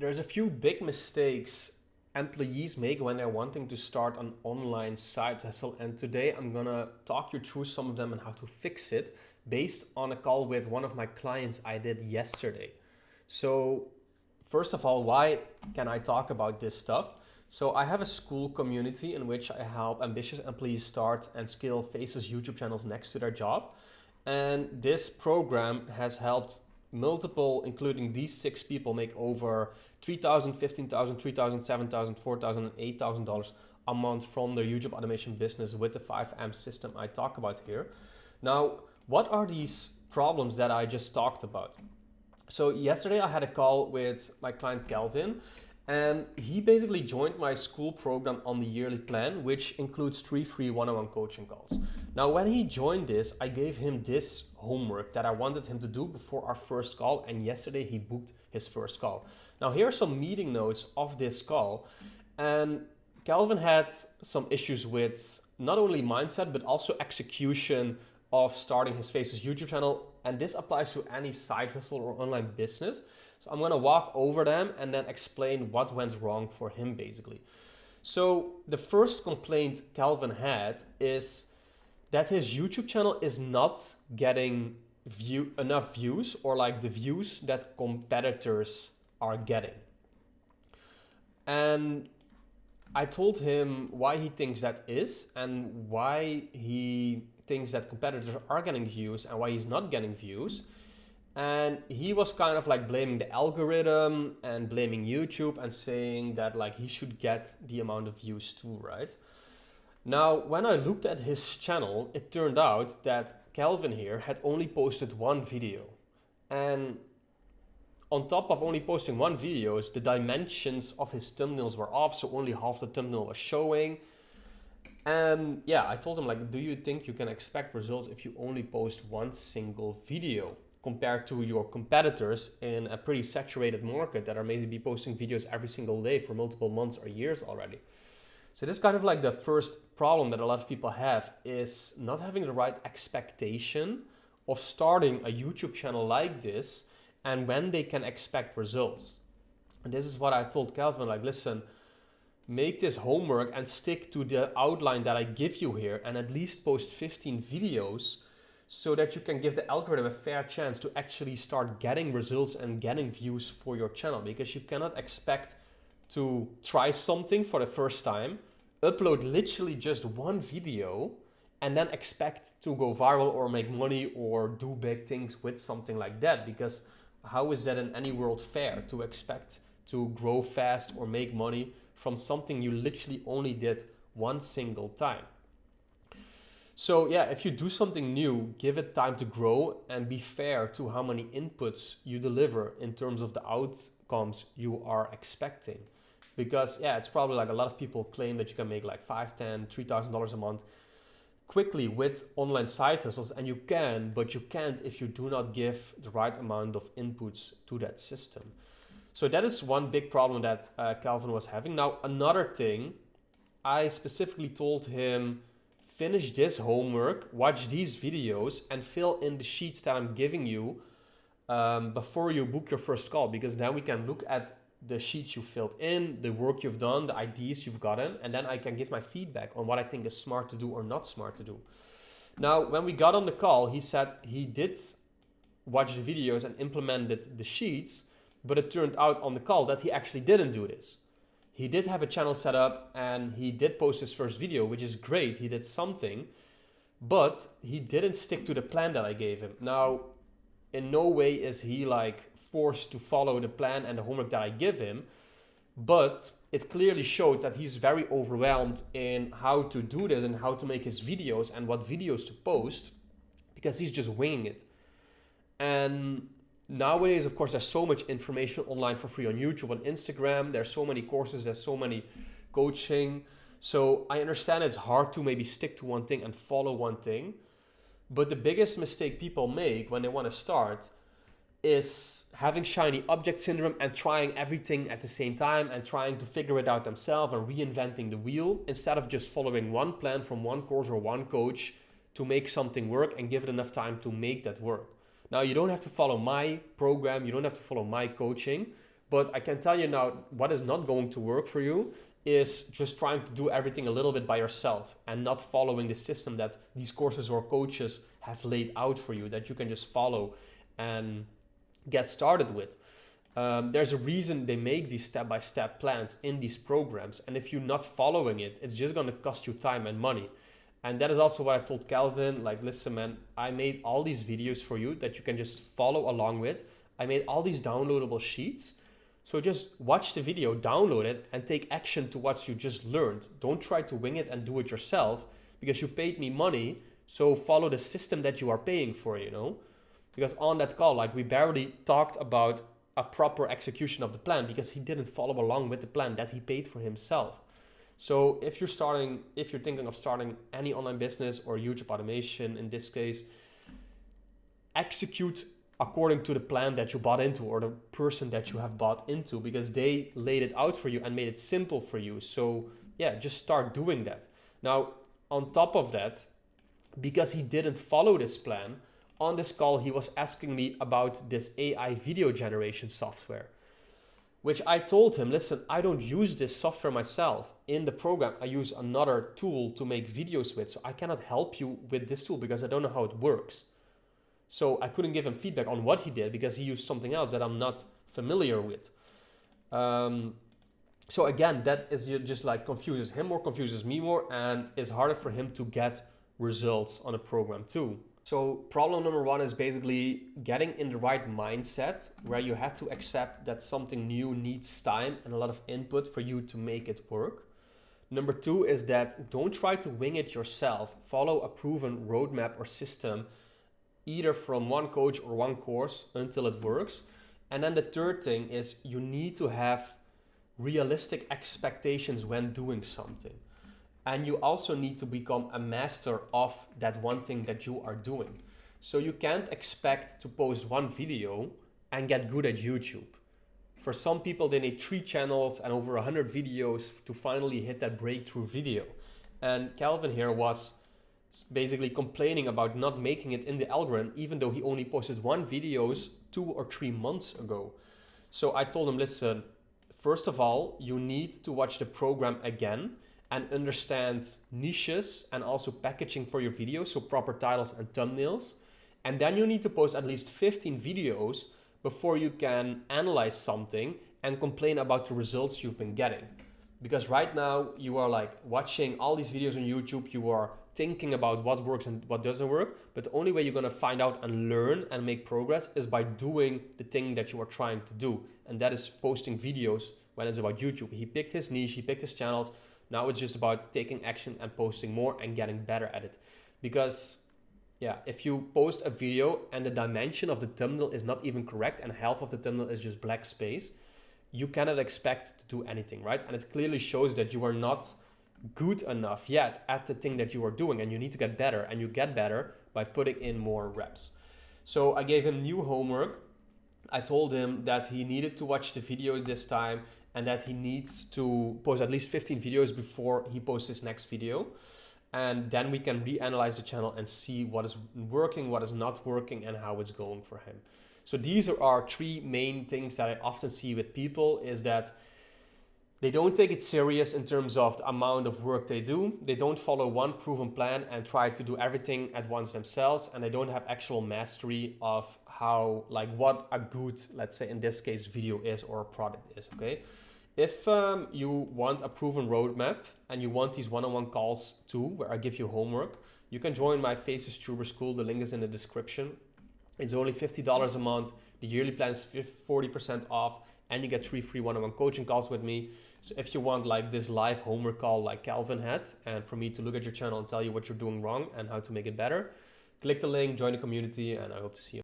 There's a few big mistakes employees make when they're wanting to start an online side hustle, and today I'm gonna talk you through some of them and how to fix it based on a call with one of my clients I did yesterday. So, first of all, why can I talk about this stuff? So, I have a school community in which I help ambitious employees start and scale Faceless YouTube channels next to their job. And this program has helped multiple, including these six people, make over $3,000, $15,000, $3,000, $7,000, $4,000, and $8,000 a month from their YouTube automation business with the 5M system I talk about here. Now, what are these problems that I just talked about? So yesterday I had a call with my client Calvin, and he basically joined my school program on the yearly plan, which includes 3 free one-on-one coaching calls. Now, when he joined this, I gave him this homework that I wanted him to do before our first call, and yesterday he booked his first call. Now, here are some meeting notes of this call, and Calvin had some issues with not only mindset, but also execution of starting his Faces YouTube channel, and this applies to any side hustle or online business. So I'm gonna walk over them and then explain what went wrong for him basically. So the first complaint Calvin had is that his YouTube channel is not getting enough views, or like the views that competitors are getting. And I told him why he thinks that is and why he thinks that competitors are getting views and why he's not getting views. And he was kind of like blaming the algorithm and blaming YouTube and saying that like he should get the amount of views too, right? Now, when I looked at his channel, it turned out that Calvin here had only posted one video. And on top of only posting one video, the dimensions of his thumbnails were off, so only half the thumbnail was showing. And yeah, I told him like, do you think you can expect results if you only post one single video compared to your competitors in a pretty saturated market that are maybe posting videos every single day for multiple months or years already? So this is kind of like the first problem that a lot of people have, is not having the right expectation of starting a YouTube channel like this and when they can expect results. And this is what I told Calvin, like, listen, make this homework and stick to the outline that I give you here and at least post 15 videos so that you can give the algorithm a fair chance to actually start getting results and getting views for your channel, because you cannot expect to try something for the first time, upload literally just one video, and then expect to go viral or make money or do big things with something like that. Because how is that in any world fair to expect to grow fast or make money from something you literally only did one single time? So yeah, if you do something new, give it time to grow and be fair to how many inputs you deliver in terms of the outcomes you are expecting. Because yeah, it's probably like a lot of people claim that you can make like $5, $10, $3,000 a month quickly with online side hustles, and you can, but you can't if you do not give the right amount of inputs to that system. So that is one big problem that Calvin was having. Now, another thing, I specifically told him, finish this homework, watch these videos, and fill in the sheets that I'm giving you before you book your first call, because then we can look at the sheets you filled in, the work you've done, the ideas you've gotten, and then I can give my feedback on what I think is smart to do or not smart to do. Now, when we got on the call, he said he did watch the videos and implemented the sheets, but it turned out on the call that he actually didn't do this. He did have a channel set up and he did post his first video, which is great. He did something, but he didn't stick to the plan that I gave him. Now, in no way is he like forced to follow the plan and the homework that I give him, but it clearly showed that he's very overwhelmed in how to do this and how to make his videos and what videos to post, because he's just winging it. And nowadays, of course, there's so much information online for free on YouTube, on Instagram. There's so many courses, there's so many coaching. So I understand it's hard to maybe stick to one thing and follow one thing. But the biggest mistake people make when they want to start is having shiny object syndrome and trying everything at the same time and trying to figure it out themselves and reinventing the wheel, instead of just following one plan from one course or one coach to make something work and give it enough time to make that work. Now, you don't have to follow my program, you don't have to follow my coaching, But I can tell you now, what is not going to work for you is just trying to do everything a little bit by yourself and not following the system that these courses or coaches have laid out for you that you can just follow and get started with. There's a reason they make these step-by-step plans in these programs, and if you're not following it, it's just going to cost you time and money. And that is also what I told Calvin, like, listen man, I made all these videos for you that you can just follow along with. I made all these downloadable sheets. So just watch the video, download it, and take action to what you just learned. Don't try to wing it and do it yourself, because you paid me money, so follow the system that you are paying for, you know? Because on that call, like, we barely talked about a proper execution of the plan because he didn't follow along with the plan that he paid for himself. So if you're thinking of starting any online business or YouTube automation in this case, execute according to the plan that you bought into or the person that you have bought into, because they laid it out for you and made it simple for you. So yeah, just start doing that. Now, on top of that, because he didn't follow this plan, on this call, he was asking me about this AI video generation software, which I told him, listen, I don't use this software myself. In the program, I use another tool to make videos with, so I cannot help you with this tool because I don't know how it works. So I couldn't give him feedback on what he did because he used something else that I'm not familiar with. So again, that is just like confuses him more, confuses me more, and it's harder for him to get results on a program too. So problem number one is basically getting in the right mindset where you have to accept that something new needs time and a lot of input for you to make it work. Number two is that don't try to wing it yourself. Follow a proven roadmap or system, either from one coach or one course, until it works. And then the third thing is you need to have realistic expectations when doing something. And you also need to become a master of that one thing that you are doing. So you can't expect to post one video and get good at YouTube. For some people, they need 3 channels and over 100 videos to finally hit that breakthrough video. And Calvin here was basically complaining about not making it in the algorithm, even though he only posted 1 videos 2 or 3 months ago. So I told him, listen, first of all, you need to watch the program again and understand niches and also packaging for your videos, so proper titles and thumbnails. And then you need to post at least 15 videos before you can analyze something and complain about the results you've been getting. Because right now you are like watching all these videos on YouTube, you are thinking about what works and what doesn't work, but the only way you're gonna find out and learn and make progress is by doing the thing that you are trying to do. And that is posting videos when it's about YouTube. He picked his niche, he picked his channels. Now it's just about taking action and posting more and getting better at it. Because yeah, if you post a video and the dimension of the thumbnail is not even correct and half of the thumbnail is just black space, you cannot expect to do anything, right? And it clearly shows that you are not good enough yet at the thing that you are doing, and you need to get better, and you get better by putting in more reps. So I gave him new homework. I told him that he needed to watch the video this time and that he needs to post at least 15 videos before he posts his next video. And then we can reanalyze the channel and see what is working, what is not working, and how it's going for him. So these are our 3 main things that I often see with people, is that they don't take it serious in terms of the amount of work they do. They don't follow one proven plan and try to do everything at once themselves. And they don't have actual mastery of how, like, what a good, let's say in this case, video is or a product is, okay? If you want a proven roadmap and you want these one-on-one calls too, where I give you homework, you can join my Faceless Tuber School. The link is in the description. It's only $50 a month. The yearly plan is 40% off, and you get 3 free one-on-one coaching calls with me. So if you want like this live homework call like Calvin had, and for me to look at your channel and tell you what you're doing wrong and how to make it better, click the link, join the community, and I hope to see you.